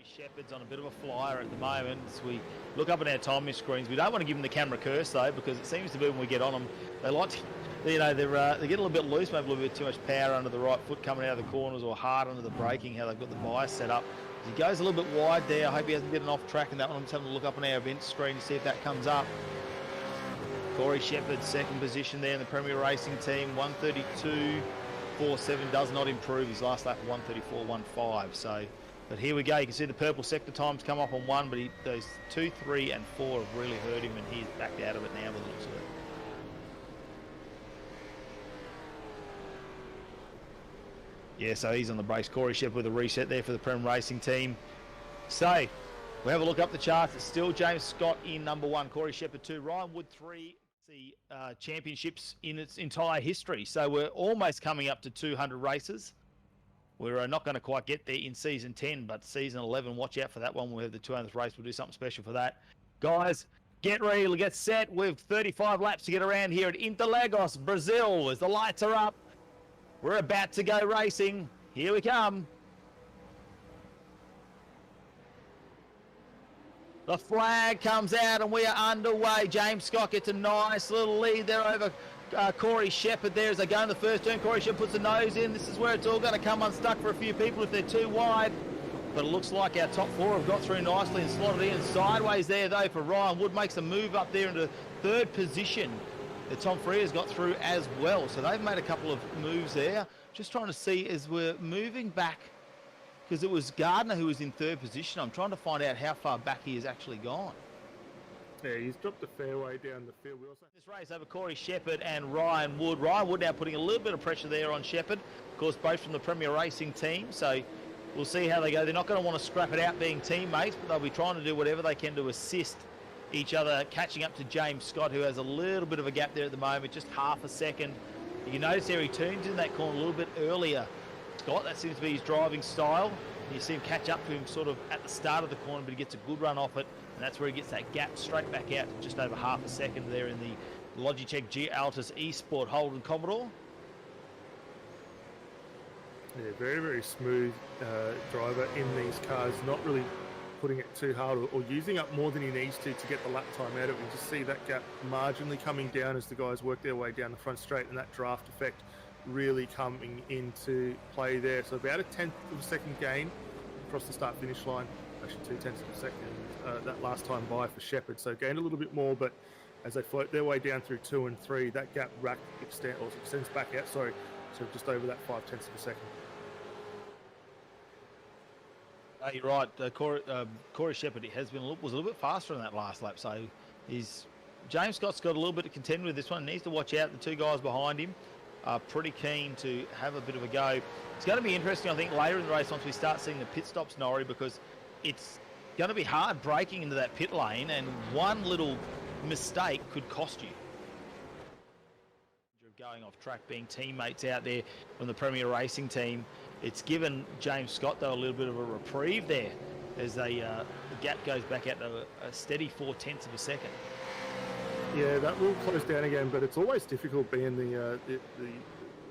Shepherd's on a bit of a flyer at the moment. As we look up at our timing screens, we don't want to give them the camera curse though, because it seems to be when we get on them, they like to, you know, they get a little bit loose, maybe a little bit too much power under the right foot coming out of the corners, or hard under the braking, how they've got the bias set up. He goes a little bit wide there. I hope he hasn't gotten off track in that one. I'm just having a look up on our event screen to see if that comes up. Corey Shepherd, second position there in the Premier Racing Team, 132.47, does not improve his last lap, 134.15. So, but here we go. You can see the purple sector times come up on one, but those 2, 3, and 4 have really hurt him, and he's backed out of it now with the looks of it. Yeah, so he's on the brakes. Corey Shepherd with a reset there for the Prem Racing Team. So, we have a look up the charts. It's still James Scott in number 1, Corey Shepherd 2, Ryan Wood 3. The championships in its entire history. So we're almost coming up to 200 races. We're not going to quite get there in season 10, but season 11, watch out for that one. We'll have the 200th race. We'll do something special for that. Guys, get ready, get set. We've 35 laps to get around here at Interlagos, Brazil. As the lights are up, we're about to go racing. Here we come. The flag comes out and we are underway. James Scott gets a nice little lead there over Corey Shepherd there as they go in the first turn. Corey Shepherd puts the nose in. This is where it's all going to come unstuck for a few people if they're too wide. But it looks like our top 4 have got through nicely and slotted in. Sideways there though for Ryan Wood, makes a move up there into third position. Tom Freer's got through as well. So they've made a couple of moves there. Just trying to see as we're moving back, because it was Gardner who was in third position. I'm trying to find out how far back he has actually gone. Yeah, he's dropped a fair way down the field. We also... This race over Corey Shepherd and Ryan Wood. Ryan Wood now putting a little bit of pressure there on Shepherd. Of course, both from the Premier Racing Team. So we'll see how they go. They're not going to want to scrap it out being teammates, but they'll be trying to do whatever they can to assist each other, catching up to James Scott, who has a little bit of a gap there at the moment, just half a second. You can notice there he turns in that corner a little bit earlier. Scott, that seems to be his driving style. You see him catch up to him sort of at the start of the corner, but he gets a good run off it, and that's where he gets that gap straight back out to just over half a second there in the Logitech G Altus eSport Holden Commodore. Yeah, very, very smooth driver in these cars, not really putting it too hard or using up more than he needs to get the lap time out of it. You just see that gap marginally coming down as the guys work their way down the front straight, and that draft effect really coming into play there. So about a 1/10 of a second gain across the start finish line, actually 2/10 of a second that last time by for Shepherd. So gained a little bit more, but as they float their way down through 2 and 3, that gap extends back out, so just over that 5/10 of a second. You're right. Corey Shepherd was a little bit faster in that last lap, so James Scott's got a little bit to contend with this one. Needs to watch out. The 2 guys behind him are pretty keen to have a bit of a go. It's going to be interesting, I think, later in the race once we start seeing the pit stops, Norrie, because it's going to be hard breaking into that pit lane, and one little mistake could cost you. Going off track, being teammates out there from the Premier Racing Team, it's given James Scott though a little bit of a reprieve there as the gap goes back out to a steady 4/10 of a second. Yeah, that will close down again, but it's always difficult being the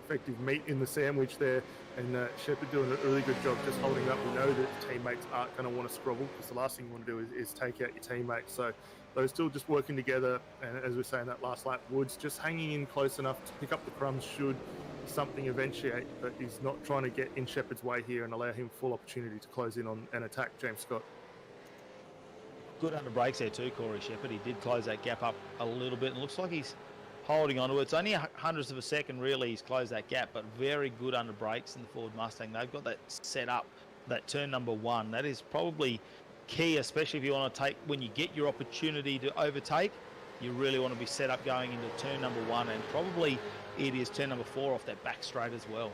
effective meat in the sandwich there, and Shepherd doing a really good job just holding up. We know that teammates aren't going to want to scrabble, because the last thing you want to do is take out your teammates. So they're still just working together, and as we say in that last lap, Woods just hanging in close enough to pick up the crumbs should something eventuate, but he's not trying to get in Shepherd's way here and allow him full opportunity to close in on and attack James Scott. Good under brakes there too, Corey Shepherd. He did close that gap up a little bit, and looks like he's holding on to it. It's only hundredths of a second really he's closed that gap, but very good under brakes in the Ford Mustang. They've got that set up, that turn number 1. That is probably key, especially if you want to take, when you get your opportunity to overtake, you really want to be set up going into turn number 1, and probably it is turn number 4 off that back straight as well.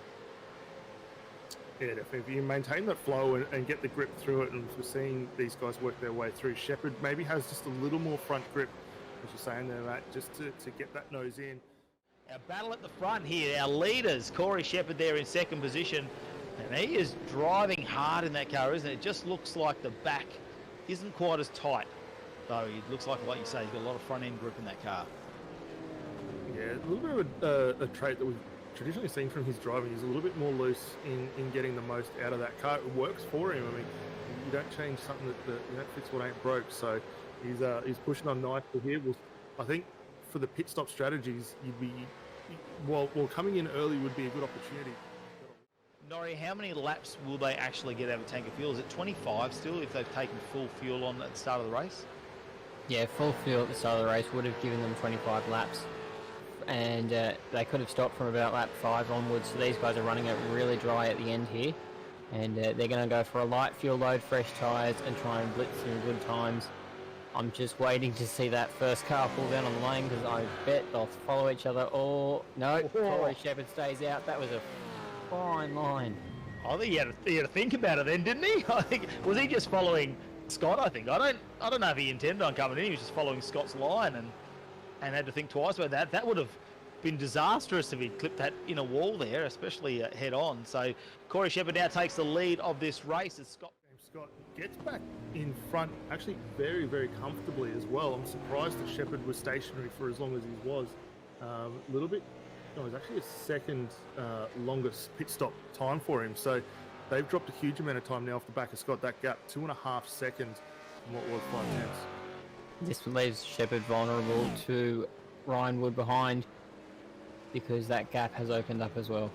Yeah, if you maintain that flow and get the grip through it, and we're seeing these guys work their way through, Shepherd maybe has just a little more front grip, as you're saying there, Matt, just to get that nose in. Our battle at the front here, our leaders, Corey Shepherd there in second position, and he is driving hard in that car, isn't it? It just looks like the back isn't quite as tight, though. It looks like you say, he's got a lot of front end grip in that car. Yeah, a little bit of a trait that we've traditionally seen from his driving. He's a little bit more loose in getting the most out of that car. It works for him. I mean, you don't change something you don't fix what ain't broke. So he's pushing on nicely here. I think for the pit stop strategies, well, coming in early would be a good opportunity. Norrie, how many laps will they actually get out of a tank of fuel? Is it 25 still if they've taken full fuel on at the start of the race? Yeah, full fuel at the start of the race would have given them 25 laps. And they could have stopped from about lap 5 onwards. So these guys are running it really dry at the end here. And they're going to go for a light fuel load, fresh tyres, and try and blitz some good times. I'm just waiting to see that first car pull down on the lane because I bet they'll follow each other. Oh, no, Corey Shepherd stays out. That was a fine line. I think he had to think about it then, didn't he? I think was he just following Scott? I think I don't know if he intended on coming in. He was just following Scott's line and had to think twice about that. That would have been disastrous if he clipped that inner wall there, especially head on. So Corey Shepherd now takes the lead of this race as Scott gets back in front actually very, very comfortably as well. I'm surprised that Shepherd was stationary for as long as he was. A little bit. No, it was actually a second longest pit stop time for him. So they've dropped a huge amount of time now off the back of Scott. That gap, 2.5 seconds from what was 5 tenths. This leaves Shepherd vulnerable to Ryan Wood behind because that gap has opened up as well.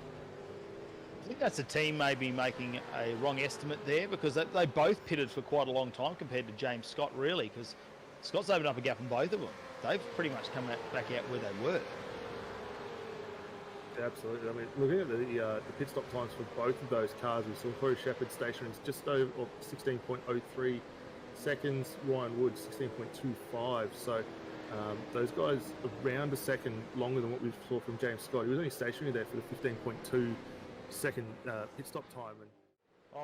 I think that's the team maybe making a wrong estimate there because they both pitted for quite a long time compared to James Scott, really, because Scott's opened up a gap on both of them. They've pretty much come back out where they were. Absolutely. I mean, looking at the pit stop times for both of those cars, we saw Corey Shepherd stationary just over 16.03 seconds, Ryan Wood 16.25. So those guys around a second longer than what we saw from James Scott. He was only stationary there for the 15.2 second pit stop time.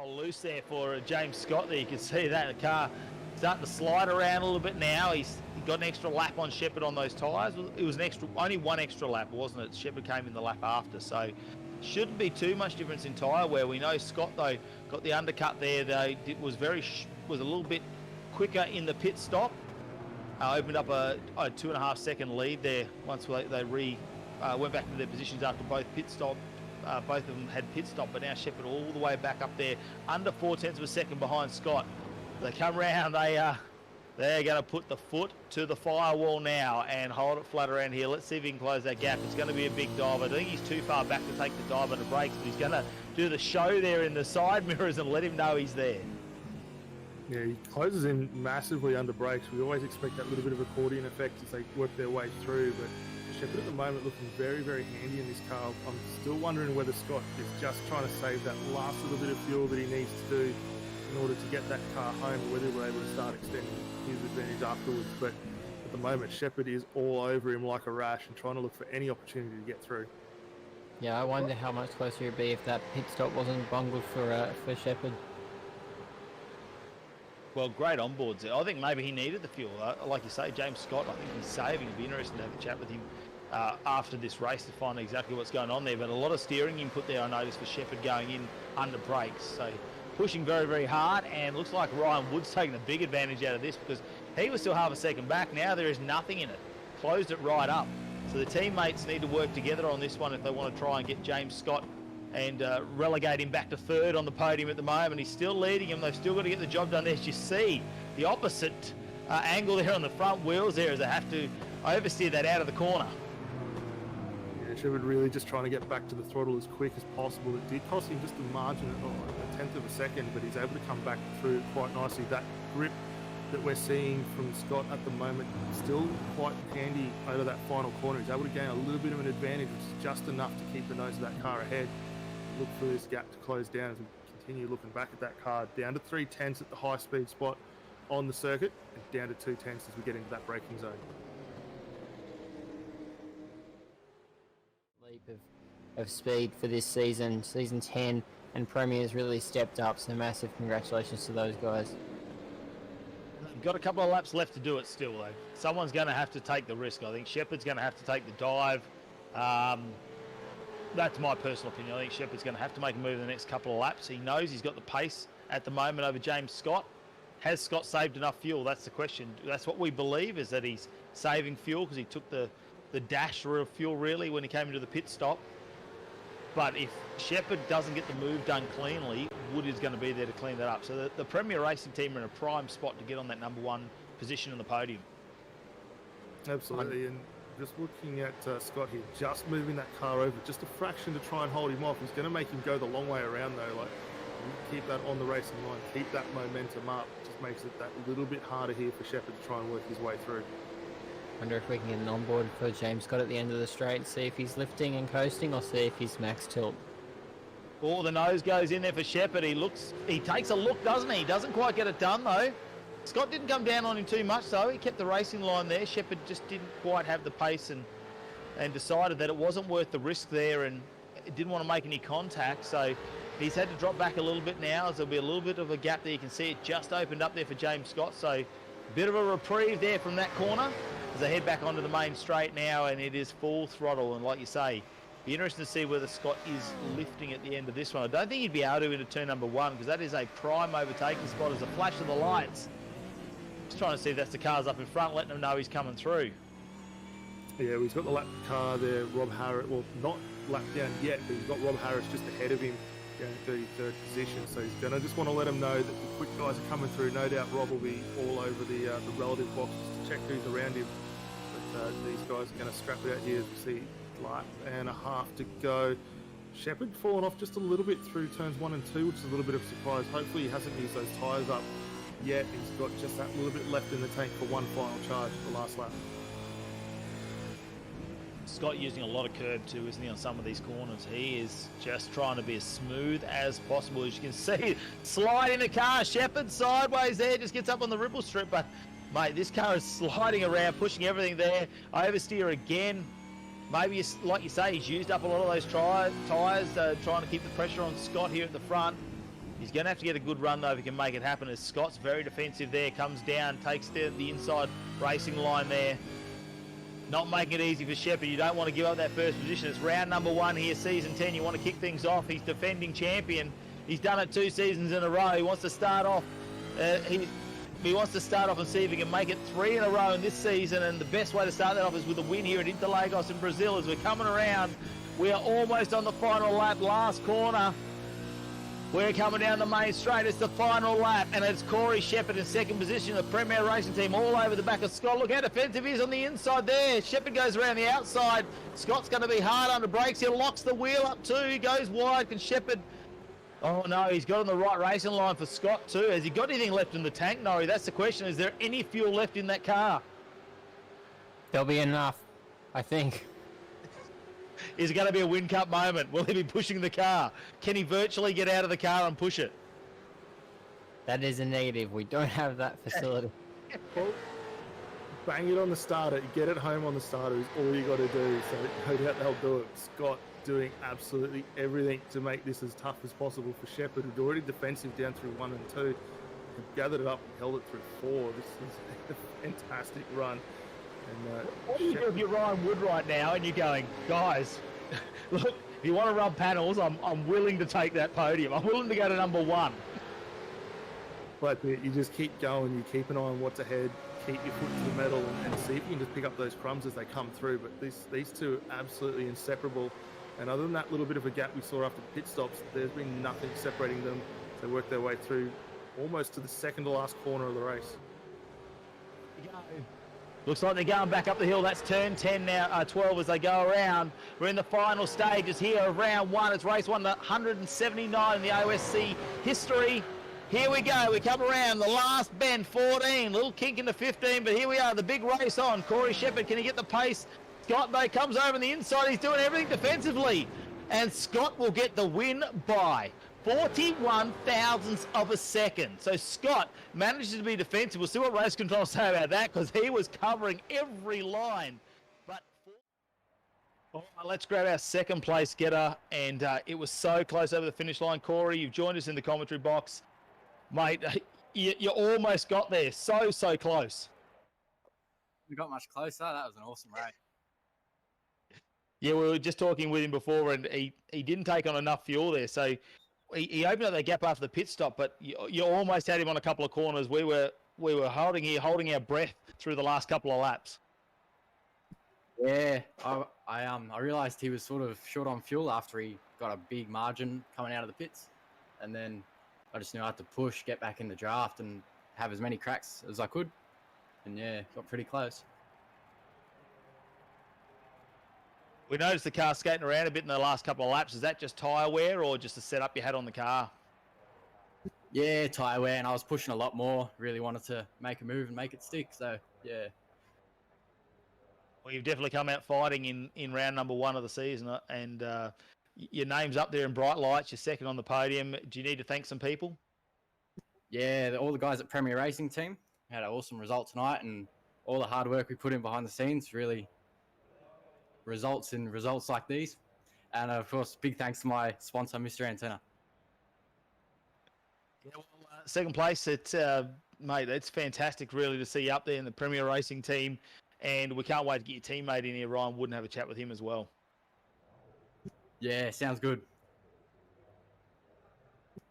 Loose there for James Scott there. You can see that the car starting to slide around a little bit now. He got an extra lap on Shepherd on those tyres. It was only one extra lap, wasn't it? Shepherd came in the lap after, so shouldn't be too much difference in tyre wear. We know Scott though got the undercut there. Was a little bit quicker in the pit stop. Opened up a 2.5 second lead there once they went back to their positions after both pit stop. Both of them had pit stop, but now Shepherd all the way back up there, under 4 tenths of a second behind Scott. They come round, they're going to put the foot to the firewall now and hold it flat around here. Let's see if he can close that gap. It's going to be a big dive. I think he's too far back to take the dive under brakes, but he's going to do the show there in the side mirrors and let him know he's there. Yeah, he closes in massively under brakes. We always expect that little bit of accordion effect as they work their way through, but Shepherd at the moment looking very, very handy in this car. I'm still wondering whether Scott is just trying to save that last little bit of fuel that he needs to do in order to get that car home, or whether we're able to start extending his advantage afterwards. But at the moment, Shepherd is all over him like a rash and trying to look for any opportunity to get through. Yeah, I wonder how much closer he'd be if that pit stop wasn't bungled for Shepherd. Well, great onboards there. I think maybe he needed the fuel. Like you say, James Scott, I think he's saving. It'd be interesting to have a chat with him after this race to find exactly what's going on there. But a lot of steering input there, I noticed, for Shepherd going in under brakes. So pushing very, very hard, and looks like Ryan Wood's taking a big advantage out of this because he was still half a second back. Now there is nothing in it. Closed it right up. So the teammates need to work together on this one if they want to try and get James Scott and relegate him back to third on the podium at the moment. He's still leading him. They've still got to get the job done there. As you see, the opposite angle there on the front wheels there as they have to oversteer that out of the corner. Yeah, Shepherd really just trying to get back to the throttle as quick as possible. It did cost him just a margin of a tenth of a second, but he's able to come back through quite nicely. That grip that we're seeing from Scott at the moment still quite handy over that final corner. He's able to gain a little bit of an advantage, which is just enough to keep the nose of that car ahead. Look for this gap to close down as we continue looking back at that car. Down to 3 tenths at the high speed spot on the circuit, and down to 2 tenths as we get into that braking zone. Leap of speed for this season 10, and Premier's really stepped up, so massive congratulations to those guys. They've got a couple of laps left to do it still though. Someone's going to have to take the risk. I think Shepherd's going to have to take the dive. That's my personal opinion. I think Shepherd's going to have to make a move in the next couple of laps. He knows he's got the pace at the moment over James Scott. Has Scott saved enough fuel? That's the question. That's what we believe, is that he's saving fuel because he took the dash of fuel really when he came into the pit stop. But if Shepherd doesn't get the move done cleanly, Wood is going to be there to clean that up. So the Premier Racing team are in a prime spot to get on that #1 position on the podium. Absolutely, and just looking at Scott here, just moving that car over just a fraction to try and hold him off. He's going to make him go the long way around though. Like, keep that on the racing line, keep that momentum up. Just makes it that little bit harder here for Shepherd to try and work his way through. Wonder if we can get an onboard for James Scott at the end of the straight, see if he's lifting and coasting, or see if he's max tilt. Oh, the nose goes in there for Shepherd. He takes a look, doesn't he? Doesn't quite get it done though. Scott didn't come down on him too much though. He kept the racing line there. Shepherd just didn't quite have the pace and decided that it wasn't worth the risk there and didn't want to make any contact. So he's had to drop back a little bit now, as there'll be a little bit of a gap there. You can see it just opened up there for James Scott. So a bit of a reprieve there from that corner as they head back onto the main straight now, and it is full throttle. And like you say, be interesting to see whether Scott is lifting at the end of this one. I don't think he'd be able to into turn #1 because that is a prime overtaking spot as a flash of the lights. Just trying to see if that's the cars up in front, letting them know he's coming through. Yeah, we've got the lap car there, Rob Harris. Well, not lap down yet, but he's got Rob Harris just ahead of him, going 33rd position. So he's going to just want to let him know that the quick guys are coming through. No doubt Rob will be all over the relative boxes to check who's around him. But these guys are going to scrap it out here as we see lap and a half to go. Shepherd fallen off just a little bit through turns 1 and 2, which is a little bit of a surprise. Hopefully he hasn't used those tyres up yet. He's got just that little bit left in the tank for one final charge for the last lap. Scott using a lot of curb too, isn't he, on some of these corners? He is just trying to be as smooth as possible. As you can see, sliding the car, Shepherd sideways there, just gets up on the ripple strip. But, mate, this car is sliding around, pushing everything there. Oversteer again. Maybe, like you say, he's used up a lot of those tyres, trying to keep the pressure on Scott here at the front. He's going to have to get a good run, though, if he can make it happen, as Scott's very defensive there, comes down, takes the inside racing line there. Not making it easy for Shepherd. You don't want to give up that first position. It's round #1 here, season 10. You want to kick things off. He's defending champion. He's done it 2 seasons in a row. He wants to start off. He wants to start off and see if he can make it 3 in a row in this season. And the best way to start that off is with a win here at Interlagos in Brazil. As we're coming around, we are almost on the final lap, last corner. We're coming down the main straight. It's the final lap, and it's Corey Shepherd in second position. The Premier Racing team all over the back of Scott. Look how defensive he is on the inside there. Shepherd goes around the outside. Scott's going to be hard under brakes. He locks the wheel up too. He goes wide. Can Shepherd... Oh, no, he's got on the right racing line for Scott too. Has he got anything left in the tank? No, that's the question. Is there any fuel left in that car? There'll be enough, I think. Is it going to be a Win Cup moment? Will he be pushing the car? Can he virtually get out of the car and push it? That is a negative. We don't have that facility. Well, bang it on the starter. Get it home on the starter is all you got to do. So no doubt they'll do it. Scott doing absolutely everything to make this as tough as possible for Shepherd, who's already defensive down through 1 and 2. He gathered it up and held it through 4. This is a fantastic run. And, what do you do if you're Ryan Wood right now and you're going, guys, look, if you want to run panels, I'm willing to take that podium. I'm willing to go to #1. But you just keep going. You keep an eye on what's ahead. Keep your foot to the metal and see if you can just pick up those crumbs as they come through. But these two are absolutely inseparable. And other than that little bit of a gap we saw after the pit stops, there's been nothing separating them. They work their way through almost to the second to last corner of the race. Looks like they're going back up the hill. That's turn 10 now, 12 as they go around. We're in the final stages here of round 1. It's race 1, 179 in the AOSC history. Here we go. We come around the last bend, 14. Little kink into 15, but here we are. The big race on. Corey Shepherd, can he get the pace? Scott, though, comes over on the inside. He's doing everything defensively. And Scott will get the win by 41 thousandths of a second. So Scott manages to be defensive. We'll see what race control say about that, because he was covering every line. But let's grab our second place getter, and it was so close over the finish line. Corey, you've joined us in the commentary box. Mate, you almost got there. So close. We got much closer. That was an awesome race. Yeah, we were just talking with him before, and he didn't take on enough fuel there. So he opened up that gap after the pit stop, but you almost had him on a couple of corners. We were holding our breath through the last couple of laps. Yeah, I realised he was sort of short on fuel after he got a big margin coming out of the pits, and then I just knew I had to push, get back in the draft, and have as many cracks as I could. And yeah, got pretty close. We noticed the car skating around a bit in the last couple of laps. Is that just tyre wear or just a setup you had on the car? Yeah, tyre wear, and I was pushing a lot more. Really wanted to make a move and make it stick. So yeah. Well, you've definitely come out fighting in round number 1 of the season, and your name's up there in bright lights. You're second on the podium. Do you need to thank some people? Yeah, all the guys at Premier Racing Team had an awesome result tonight, and all the hard work we put in behind the scenes really results in results like these. And of course, big thanks to my sponsor, Mr. Antenna. Yeah, well, second place, mate, it's fantastic really to see you up there in the Premier Racing Team, and we can't wait to get your teammate in here, Ryan Wood, and have a chat with him as well. Yeah, sounds good.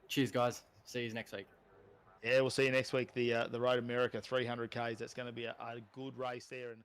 Cheers, guys. See you next week. Yeah, we'll see you next week. The Road America 300Ks. That's going to be a good race there. And